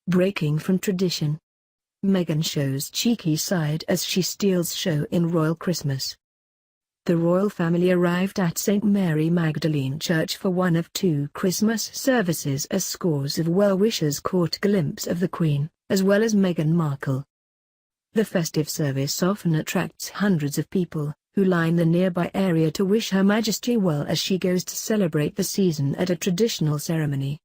breaking from tradition. Meghan shows cheeky side as she steals show in royal Christmas. The royal family arrived at St Mary Magdalene Church for one of two Christmas services as scores of well-wishers caught a glimpse of the Queen, as well as Meghan Markle. The festive service often attracts hundreds of people, who line the nearby area to wish Her Majesty well as she goes to celebrate the season at a traditional ceremony.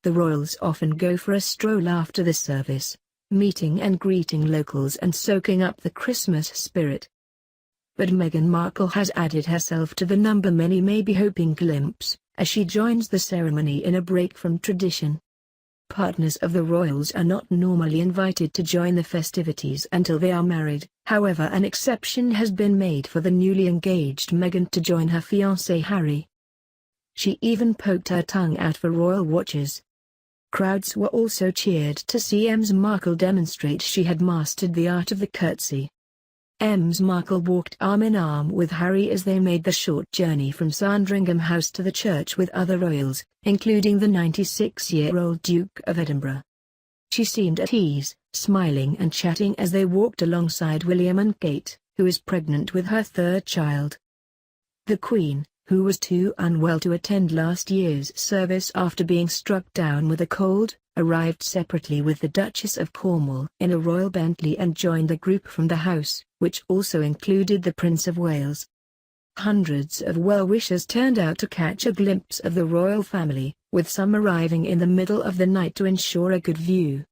The royals often go for a stroll after the service, meeting and greeting locals and soaking up the Christmas spirit. But Meghan Markle has added herself to the number many may be hoping glimpse, as she joins the ceremony in a break from tradition. Partners of the royals are not normally invited to join the festivities until they are married, however an exception has been made for the newly engaged Meghan to join her fiance Harry. She even poked her tongue out for royal watchers. Crowds were also cheered to see Ms Markle demonstrate she had mastered the art of the curtsy. Ms Markle walked arm in arm with Harry as they made the short journey from Sandringham House to the church with other royals, including the 96-year-old Duke of Edinburgh. She seemed at ease, smiling and chatting as they walked alongside William and Kate, who is pregnant with her third child. The Queen, who was too unwell to attend last year's service after being struck down with a cold, arrived separately with the Duchess of Cornwall in a royal Bentley and joined the group from the house, which also included the Prince of Wales. Hundreds of well-wishers turned out to catch a glimpse of the royal family, with some arriving in the middle of the night to ensure a good view.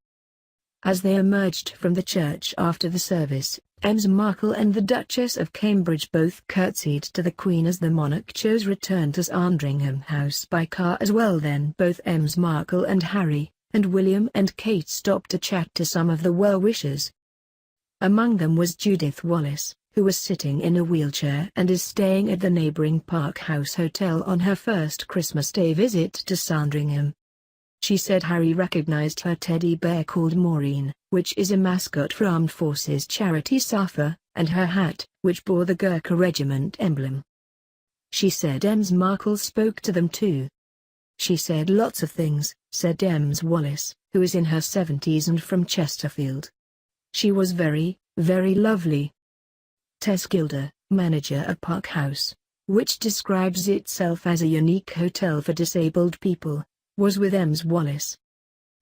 As they emerged from the church after the service, Ms Markle and the Duchess of Cambridge both curtsied to the Queen as the monarch chose return to Sandringham House by car as well. Then both Ms Markle and Harry, and William and Kate stopped to chat to some of the well-wishers. Among them was Judith Wallace, who was sitting in a wheelchair and is staying at the neighboring Park House Hotel on her first Christmas Day visit to Sandringham. She said Harry recognized her teddy bear called Maureen, which is a mascot for Armed Forces charity SAFA, and her hat, which bore the Gurkha Regiment emblem. She said Ms Markle spoke to them too. She said lots of things, said Ms Wallace, who is in her 70s and from Chesterfield. She was very, very lovely. Tess Gilder, manager at Park House, which describes itself as a unique hotel for disabled people, was with Ms Wallace.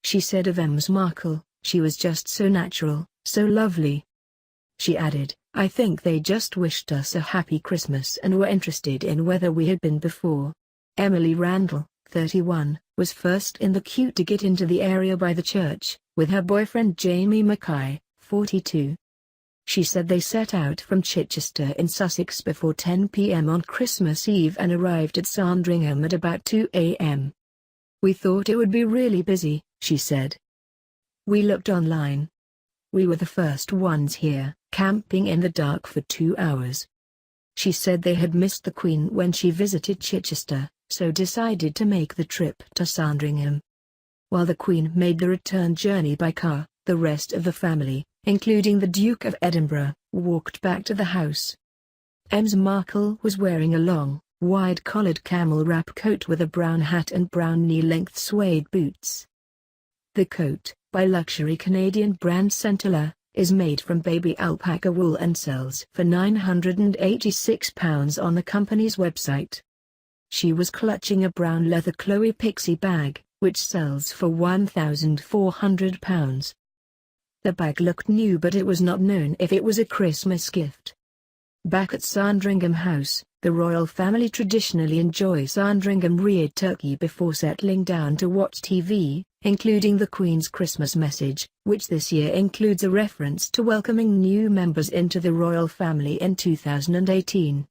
She said of Ms Markle, she was just so natural, so lovely. She added, I think they just wished us a happy Christmas and were interested in whether we had been before. Emily Randall, 31, was first in the queue to get into the area by the church, with her boyfriend Jamie Mackay, 42. She said they set out from Chichester in Sussex before 10 p.m. on Christmas Eve and arrived at Sandringham at about 2 a.m. We thought it would be really busy, she said. We looked online. We were the first ones here, camping in the dark for 2 hours. She said they had missed the Queen when she visited Chichester, so decided to make the trip to Sandringham. While the Queen made the return journey by car, the rest of the family, including the Duke of Edinburgh, walked back to the house. Ms Markle was wearing a long, wide-collared camel wrap coat with a brown hat and brown knee-length suede boots. The coat, by luxury Canadian brand Centilla, is made from baby alpaca wool and sells for £986 on the company's website. She was clutching a brown leather Chloe Pixie bag, which sells for £1,400. The bag looked new, but it was not known if it was a Christmas gift. Back at Sandringham House, the royal family traditionally enjoy Sandringham reared turkey before settling down to watch TV, including the Queen's Christmas message, which this year includes a reference to welcoming new members into the royal family in 2018.